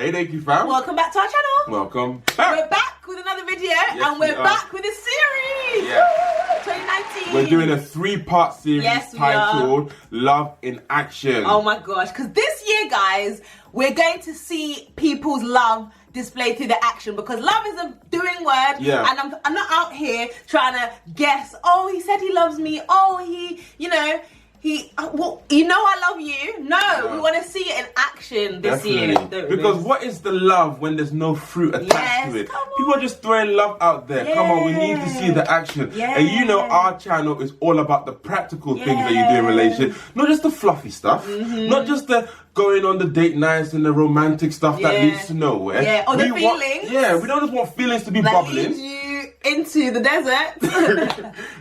Hey Deku Fam. Welcome back to our channel. Welcome back. We're back with another video and we we're are. back with a series. Yeah. Woo! 2019. We're doing a 3-part series Yes, we titled Love in Action. Oh my gosh, because this year, guys, we're going to see people's love displayed through the action, because love is a doing word. Yeah. And I'm not out here trying to guess, oh, he said he loves me, oh, well, I love you. No, we want to see it in action this year. Don't we? Because what is the love when there's no fruit attached to it? People are just throwing love out there. Come on, we need to see the action. Yeah. And our channel is all about the practical things that you do in relationship. Not just the fluffy stuff. Not just the going on the date nights and the romantic stuff that leads to nowhere. Yeah, or the feelings. We don't just want feelings to be bubbling. Leads you into the desert.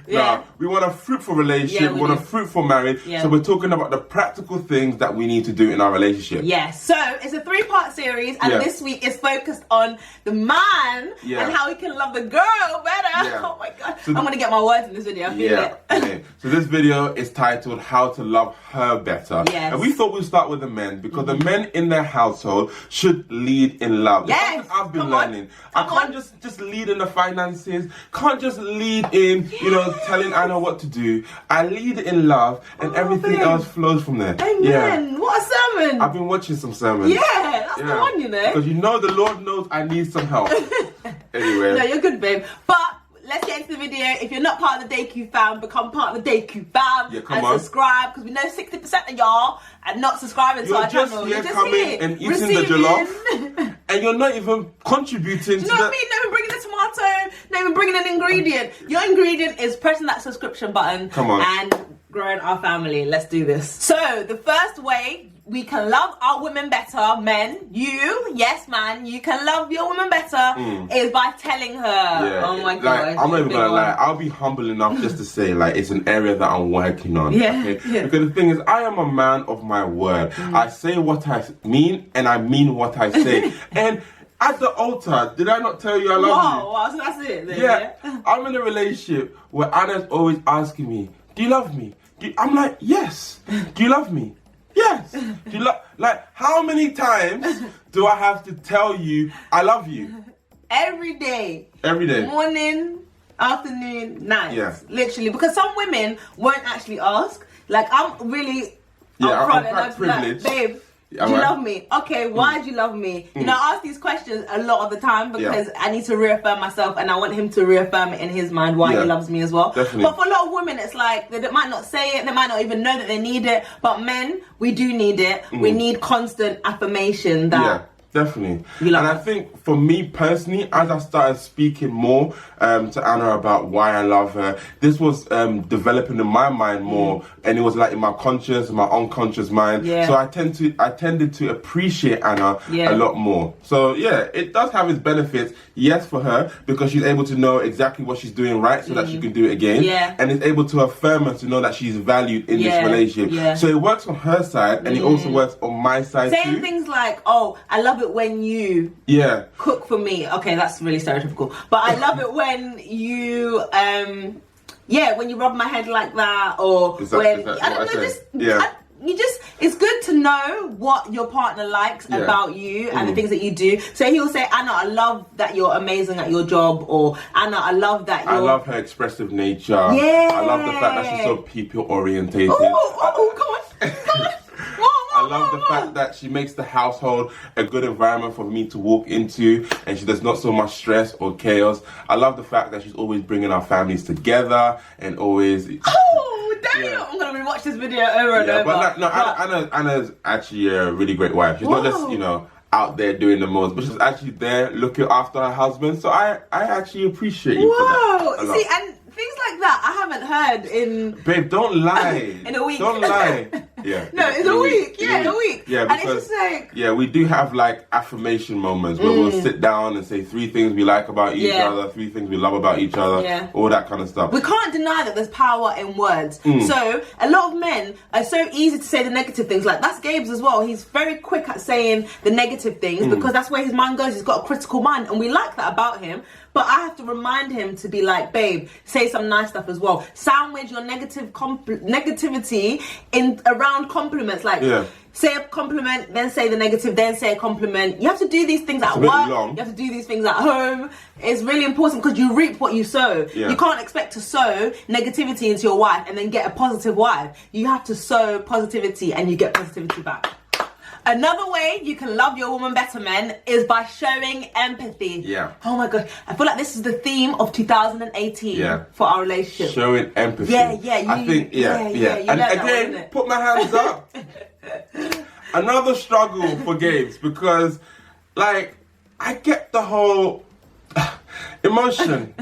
No, we want a fruitful relationship. We want a fruitful marriage. Yeah. So we're talking about the practical things that we need to do in our relationship. Yes. So it's a 3-part series, and this week is focused on the man and how he can love the girl better. Yeah. Oh my god! So I'm gonna get my words in this video. I feel it. Okay. So this video is titled "How to Love Her Better." Yes. And we thought we'd start with the men, because the men in their household should lead in love. Yes. It's something I've been learning. I can't just lead in the finances. Can't just lead in, telling Anna what to do. I lead in love, and everything else flows from there. Amen. Yeah. What a sermon. I've been watching some sermons. Yeah, that's the one, Because the Lord knows I need some help. Anyway. No, you're good, babe. But let's get into the video. If you're not part of the Deku Fam, become part of the Deku Fam. Come on. Subscribe, because we know 60% of y'all are not subscribing to our channel. You're just coming and eating the jollof, and you're not even contributing to Not me, not even bringing the tomato, not even bringing an ingredient. Your ingredient is pressing that subscription button and growing our family. Let's do this. So the first way we can love our women better, men, you can love your woman better, is by telling her. Yeah. Oh my god. I'm not even gonna lie, I'll be humble enough just to say, it's an area that I'm working on. Okay? Because the thing is, I am a man of my word. I say what I mean, and I mean what I say. And at the altar, did I not tell you I love you? Wow, so that's it then, yeah. I'm in a relationship where Anna's always asking me, do you love me? I'm like, yes. Do you love me? Yes. Do you how many times do I have to tell you I love you? Every day. Every day. Morning, afternoon, night. Yeah. Literally. Because some women won't actually ask. I'm really upfront, and I'm privileged. babe, do you love me? Okay, why do you love me? I ask these questions a lot of the time because I need to reaffirm myself, and I want him to reaffirm it in his mind why he loves me as well. Definitely. But for a lot of women, it's like they might not say it, they might not even know that they need it. But men, we do need it. We need constant affirmation that. Definitely. And I think for me personally, as I started speaking more to Anna about why I love her, this was developing in my mind more, and it was in my conscious, my unconscious mind. Yeah. So I tended to appreciate Anna a lot more. So it does have its benefits. Yes, for her, because she's able to know exactly what she's doing right, so that she can do it again. Yeah. And is able to affirm her to know that she's valued in this relationship. Yeah. So it works on her side, and it also works on my side too. Saying things like, "Oh, I love it when you cook for me." Okay, that's really stereotypical. But I love it when you when you rub my head like that, or it's good to know what your partner likes about you and the things that you do. So he'll say, "Anna, I love that you're amazing at your job," or "Anna, I love that you're..." I love her expressive nature. Yeah. I love the fact that she's so people orientated. Oh, come on. I love the fact that she makes the household a good environment for me to walk into, and there's not so much stress or chaos. I love the fact that she's always bringing our families together and always... Oh, damn! I'm going to rewatch this video over and over. But Anna's actually a really great wife. She's not just, out there doing the most, but she's actually there looking after her husband. So I actually appreciate you for that. Whoa! See, and things like that I haven't heard in... Babe, don't lie. In a week. Don't lie. Yeah. No, in a week. Yeah, in a week. Yeah, because, and it's just like... Yeah, we do have affirmation moments where we'll sit down and say 3 things we like about each other, 3 things we love about each other, all that kind of stuff. We can't deny that there's power in words. So a lot of men are so easy to say the negative things. That's Gabes as well. He's very quick at saying the negative things because that's where his mind goes. He's got a critical mind, and we like that about him. But I have to remind him to be like, babe, say some nice stuff as well. Sandwich your negativity in around compliments. Like, say a compliment, then say the negative, then say a compliment. You have to do these things at work. You have to do these things at home. It's really important because you reap what you sow. You can't expect to sow negativity into your wife and then get a positive wife. You have to sow positivity and you get positivity back. Another way you can love your woman better, men, is by showing empathy. Oh my God. I feel like this is the theme of 2018 for our relationship. Showing empathy. I think, and again, put my hands up. Another struggle for Gabes because, like, I get the whole emotion.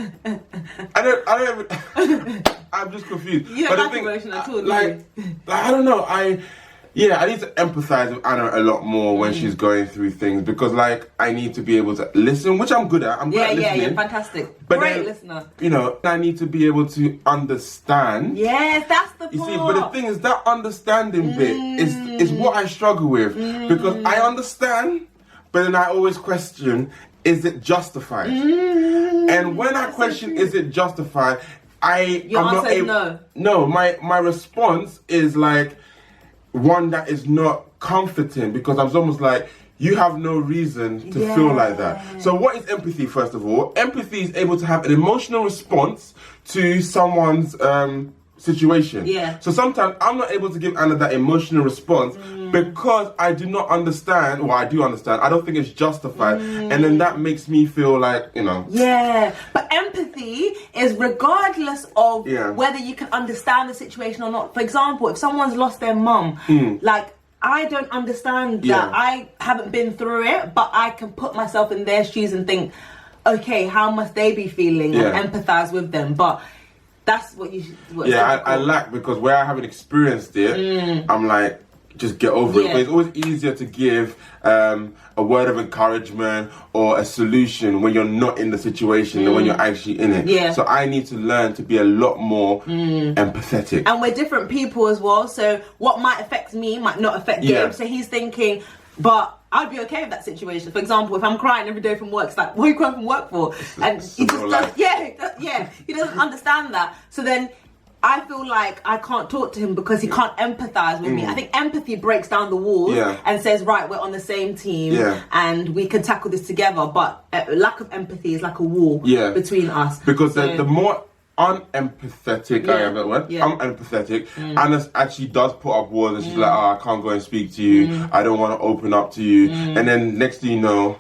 I'm just confused. You don't like emotion at all, like, I don't know. I need to empathize with Anna a lot more when she's going through things because, like, I need to be able to listen, which I'm good at. I'm good at listening. You're fantastic. But great listener. You know, I need to be able to understand. Yes, that's the part. You see, but the thing is, that understanding bit is what I struggle with because I understand, but then I always question, is it justified? And when I question, is it justified, Your answer is no. No, my response is like one that is not comforting because I was almost like, you have no reason to feel like that. So what is empathy, first of all? Empathy is able to have an emotional response to someone's situation. So sometimes I'm not able to give Anna that emotional response because I do not understand, well, I do understand, I don't think it's justified, and then that makes me feel like, you know. But empathy is regardless of whether you can understand the situation or not. For example, if someone's lost their mum, like, I don't understand that. I haven't been through it, but I can put myself in their shoes and think, okay, how must they be feeling, and empathize with them. But that's what you should. I lack, because where I haven't experienced it, I'm like, just get over it. But it's always easier to give a word of encouragement or a solution when you're not in the situation than when you're actually in it. So I need to learn to be a lot more empathetic. And we're different people as well. So what might affect me might not affect Gabe. So he's thinking, but I'd be okay with that situation. For example, if I'm crying every day from work, it's like, what are you crying from work for? And he just does, he doesn't understand that. So then I feel like I can't talk to him because he can't empathize with me. I think empathy breaks down the walls and says, right, we're on the same team and we can tackle this together. But lack of empathy is like a wall between us. Because the more unempathetic I am at work, unempathetic, Anna actually does put up walls and she's like, oh, I can't go and speak to you. I don't want to open up to you. And then next thing you know,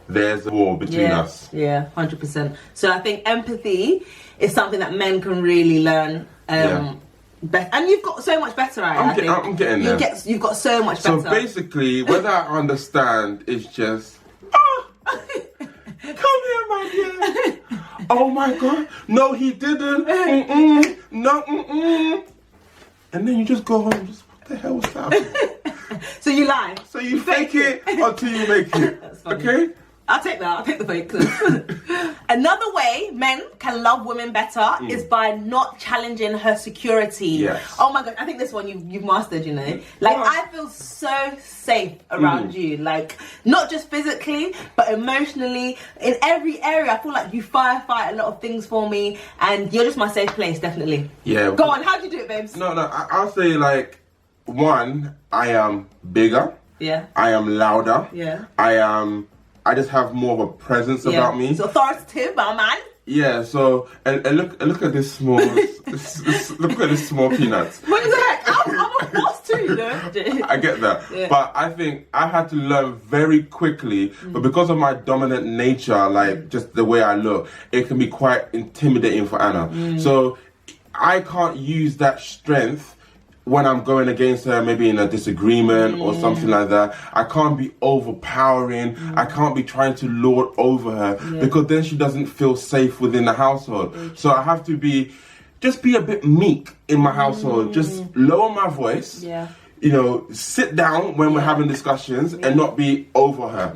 there's a wall between us. 100%. So I think empathy is something that men can really learn. And you've got so much better at it. I'm getting there. You've got so much better. So basically, whether I understand is just, come here, my dear. Oh my God, no, he didn't. No. And then you just go home and just, what the hell was that? So you lie. So you fake it until you make it. Okay? I'll take that. I'll take the fake. Another way men can love women better is by not challenging her security. Oh my God, I think this one you've mastered, you know. Like, I feel so safe around you. Like, not just physically, but emotionally. In every area, I feel like you firefight a lot of things for me, and you're just my safe place, definitely. Go on, how'd you do it, babes? No, I'll say, like, one, I am bigger. I am louder. I just have more of a presence about me. It's authoritative, my man. Yeah, so and look at this small look at this small peanuts. What the heck? I'm a boss too, you know. I get that. But I think I had to learn very quickly, but because of my dominant nature, like just the way I look, it can be quite intimidating for Anna. So I can't use that strength when I'm going against her, maybe in a disagreement or something like that. I can't be overpowering. I can't be trying to lord over her because then she doesn't feel safe within the household. So I have to be a bit meek in my household. Just lower my voice. You know, sit down when we're having discussions and not be over her.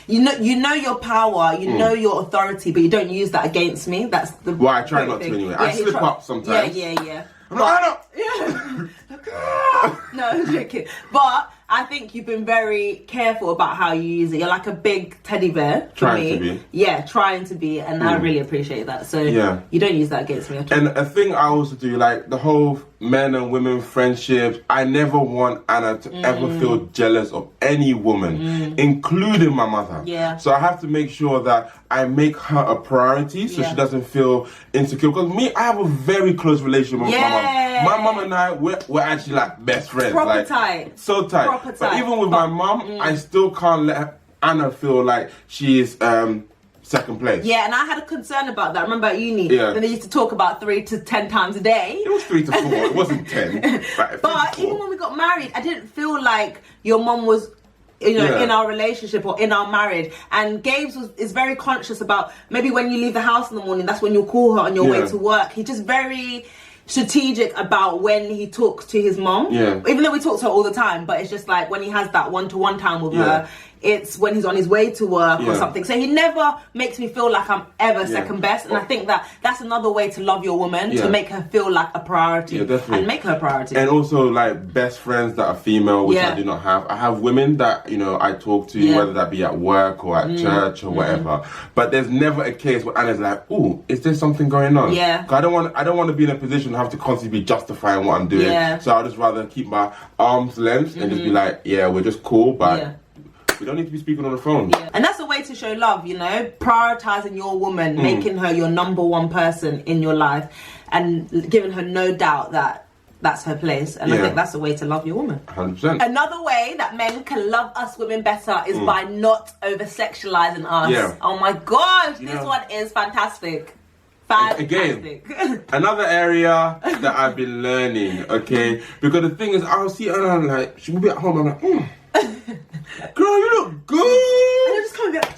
You know your power, you know your authority, but you don't use that against me. That's the well, I try not to anyway. I slip up sometimes. No, I'm joking. But I think you've been very careful about how you use it. You're like a big teddy bear for Trying me. to be. Yeah, trying to be, and I really appreciate that. So you don't use that against me at all. And a thing I also do, like the whole men and women friendships, I never want Anna to ever feel jealous of any woman, including my mother. Yeah. So I have to make sure that I make her a priority so she doesn't feel insecure. Because me, I have a very close relationship with my mom. My mom and I, we're actually like best friends. Proper like, tight. So tight. Proper tight. But even with my mom, I still can't let Anna feel like she is second place. Yeah, and I had a concern about that. I remember at uni, then they used to talk about 3 to 10 times a day. It was 3 to 4. It wasn't 10. But even when we got married, I didn't feel like your mom was, you know, in our relationship or in our marriage. And Gabes is very conscious about maybe when you leave the house in the morning, that's when you'll call her on your way to work. He's just very strategic about when he talks to his mom. Yeah. Even though we talk to her all the time, but it's just like when he has that one-to-one time with her, it's when he's on his way to work or something. So he never makes me feel like I'm ever second best. And I think that that's another way to love your woman, to make her feel like a priority and make her a priority. And also like best friends that are female, which I do not have. I have women that, you know, I talk to, whether that be at work or at church or whatever. But there's never a case where Anna's like, "Ooh, is there something going on?" Yeah. 'Cause I don't want to be in a position to have to constantly be justifying what I'm doing. Yeah. So I'd just rather keep my arm's length and just be like, yeah, we're just cool, but we don't need to be speaking on the phone. Yeah. And that's a way to show love, you know, prioritizing your woman, making her your number one person in your life and giving her no doubt that that's her place. And I think that's a way to love your woman. 100%. Another way that men can love us women better is by not over-sexualizing us. Yeah. Oh my gosh, this one is fantastic. Fantastic. Again, another area that I've been learning, okay? Because the thing is, I'll see Anna and I'm like, she will be at home, I'm like, girl, you look good. And I just come and go,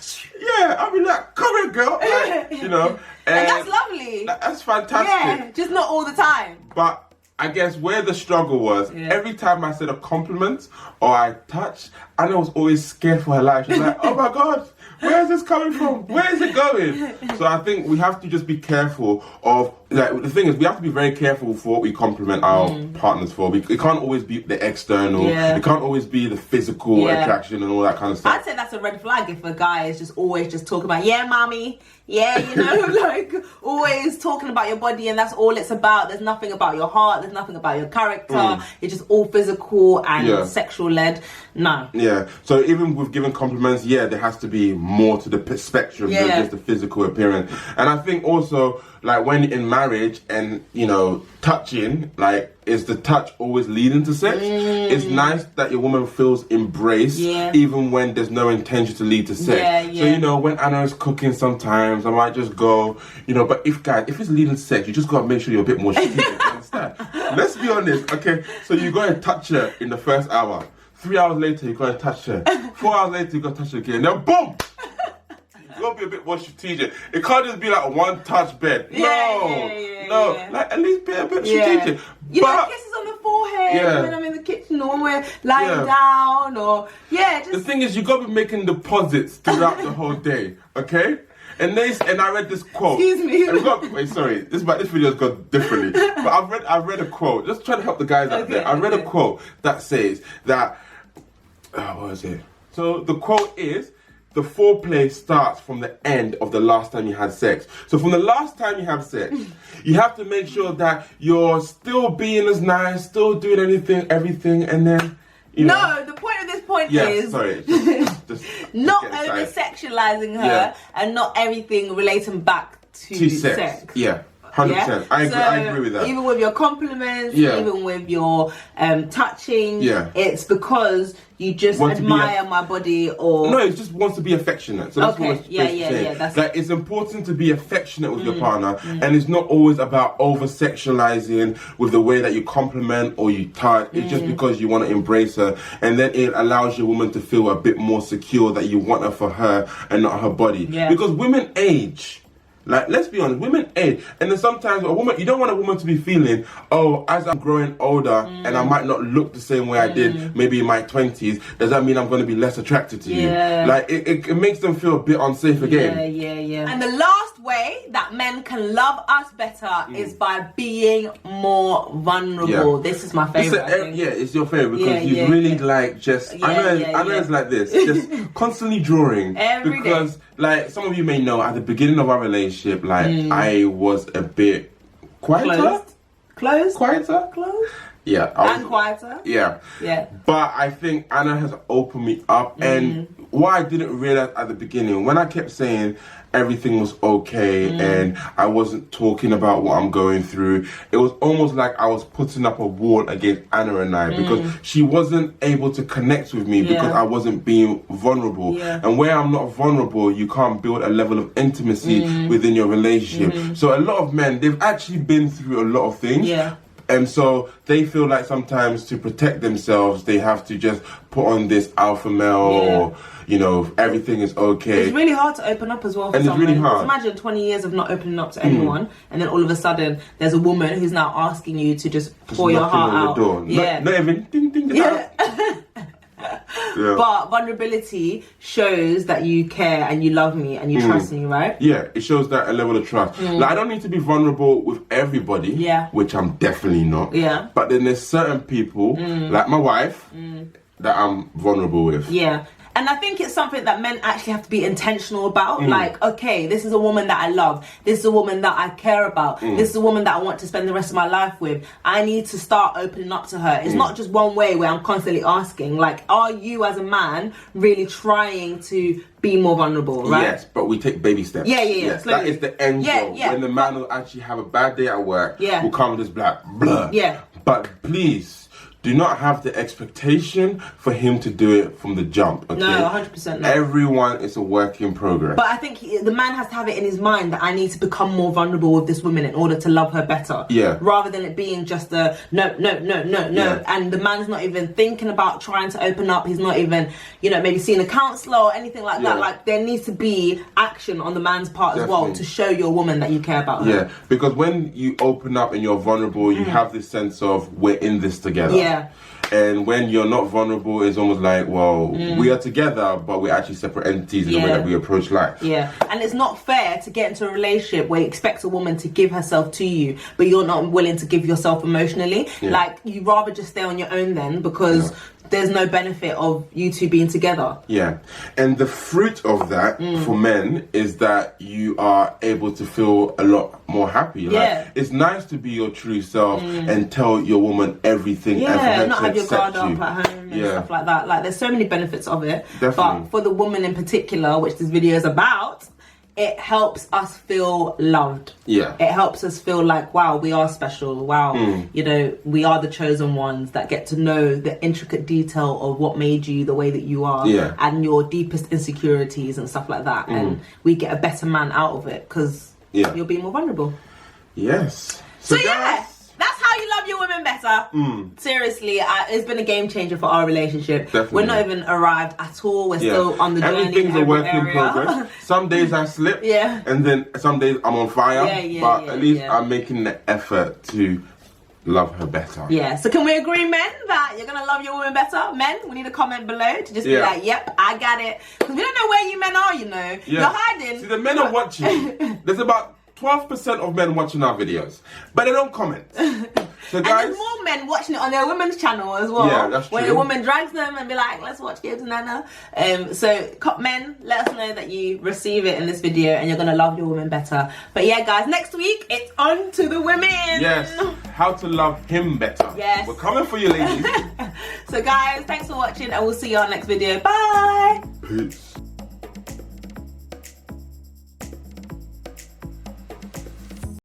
yeah, I'll be like, come here, girl. Like, you know. And that's lovely. That's fantastic. Yeah, just not all the time. But I guess where the struggle was, every time I said a compliment or I touched, Anna was always scared for her life. She's like, oh my God, where is this coming from? Where is it going? So I think we have to just be careful of, like, the thing is, we have to be very careful for what we compliment our partners for. It can't always be the external. It can't always be the physical attraction and all that kind of stuff. I'd say that's a red flag if a guy is just always just talking about, yeah, mommy, yeah, you know, like always talking about your body and that's all it's about. There's nothing about your heart. There's nothing about your character. It's just all physical and sexual led. No. Yeah. So even with giving compliments, there has to be more to the spectrum than just the physical appearance. And I think also, like, when in marriage and, you know, touching, like, is the touch always leading to sex? It's nice that your woman feels embraced, even when there's no intention to lead to sex. So, you know, when Anna is cooking sometimes, I might just go, you know, but if it's leading to sex, you just got to make sure you're a bit more strategic, you understand? Let's be honest, okay? So you go and touch her in the first hour. 3 hours later, you go and touch her. 4 hours later, you go and touch her again. Then boom! You gotta be a bit more strategic. It can't just be like a one-touch bed. No. Like, at least be a bit strategic. You know, kisses on the forehead when I'm in the kitchen or when we're lying down or just... The thing is, you gotta be making deposits throughout the whole day, okay? And I read this quote. Excuse me. Wait, sorry. This video's gone differently. But I've read a quote. Just trying to help the guys out there. I read a quote that says that. What is it? So the quote is, the foreplay starts from the end of the last time you had sex. So from the last time you have sex, you have to make sure that you're still being as nice, still doing everything, and then, you know. No, the point of this point is sorry, just not over-sexualizing her and not everything relating back to sex. Yeah. 100%. I agree with that. Even with your compliments, even with your touching, it's because you just admire my body or... No, it just wants to be affectionate. So that's what it's saying. That's like, it's important to be affectionate with your partner, and it's not always about over-sexualizing with the way that you compliment or you touch. It's just because you want to embrace her, and then it allows your woman to feel a bit more secure that you want her for her and not her body. Because women age. Like, let's be honest, women age. And then sometimes you don't want a woman to be feeling, oh, as I'm growing older and I might not look the same way I did maybe in my 20s, does that mean I'm going to be less attracted to you? Like, it makes them feel a bit unsafe again. And the last way that men can love us better is by being more vulnerable. This is my favorite. It's your favorite because you really like just. I know it's like this, just constantly drawing. Every day. Like some of you may know, at the beginning of our relationship, like I was a bit quieter. Closed. Quieter. Closed. Yeah. And quieter. Yeah. Yeah. But I think Anna has opened me up, and what I didn't realize at the beginning, when I kept saying everything was okay and I wasn't talking about what I'm going through, it was almost like I was putting up a wall against Anna and I because she wasn't able to connect with me because I wasn't being vulnerable. And where I'm not vulnerable, you can't build a level of intimacy within your relationship. So a lot of men, they've actually been through a lot of things. And so they feel like sometimes to protect themselves, they have to just put on this alpha male or, you know, everything is okay. It's really hard to open up as well for and someone. It's really hard. Imagine 20 years of not opening up to anyone, and then all of a sudden there's a woman who's now asking you to just pour your heart out. The door. Not even ding ding. But vulnerability shows that you care and you love me and you trust me, right? Yeah, it shows that a level of trust. Like, I don't need to be vulnerable with everybody, which I'm definitely not. But then there's certain people, like my wife, that I'm vulnerable with. And I think it's something that men actually have to be intentional about. Like, okay, this is a woman that I love. This is a woman that I care about. This is a woman that I want to spend the rest of my life with. I need to start opening up to her. It's not just one way where I'm constantly asking, like, are you as a man really trying to be more vulnerable, right? Yes, but we take baby steps. Yes, that is the end goal. When the man will actually have a bad day at work, will come with this black blah. But please, do not have the expectation for him to do it from the jump. Okay? No, 100% not. Everyone is a work in progress. But I think the man has to have it in his mind that I need to become more vulnerable with this woman in order to love her better. Rather than it being just a no. And the man's not even thinking about trying to open up. He's not even, maybe seeing a counsellor or anything like that. Like, there needs to be action on the man's part as well to show your woman that you care about her. Yeah, because when you open up and you're vulnerable, you have this sense of we're in this together. And when you're not vulnerable, it's almost like, well, we are together, but we're actually separate entities in the way that we approach life. And it's not fair to get into a relationship where you expect a woman to give herself to you, but you're not willing to give yourself emotionally. Like, you'd rather just stay on your own then, because there's no benefit of you two being together. And the fruit of that for men is that you are able to feel a lot more happy. Like, it's nice to be your true self and tell your woman everything and for her not to have your guard accept you. up at home and stuff like that. Like, there's so many benefits of it. Definitely. But for the woman in particular, which this video is about, it helps us feel loved. It helps us feel like, wow, we are special. Wow, we are the chosen ones that get to know the intricate detail of what made you the way that you are and your deepest insecurities and stuff like that. And we get a better man out of it because you're being more vulnerable. So guys, that's how you love your women better. Seriously, it's been a game changer for our relationship. Definitely. We're not even arrived at all. We're still on the journey. Everything's a work in progress. Some days I slip, and then some days I'm on fire. But at least I'm making the effort to love her better. So can we agree, men, that you're gonna love your woman better? Men, we need a comment below to just be like, yep, I got it. Because we don't know where you men are, You're hiding. See, the men are watching. There's about 12% of men watching our videos, but they don't comment. So guys, and there's more men watching it on their women's channel as well. That's true. Where the woman drags them and be like, let's watch Gabes and Anna. So men, let us know that you receive it in this video and you're gonna love your woman better. But yeah, guys, next week it's on to the women. How to love him better. We're coming for you, ladies. So guys, thanks for watching and we'll see you on next video. Bye. Peace.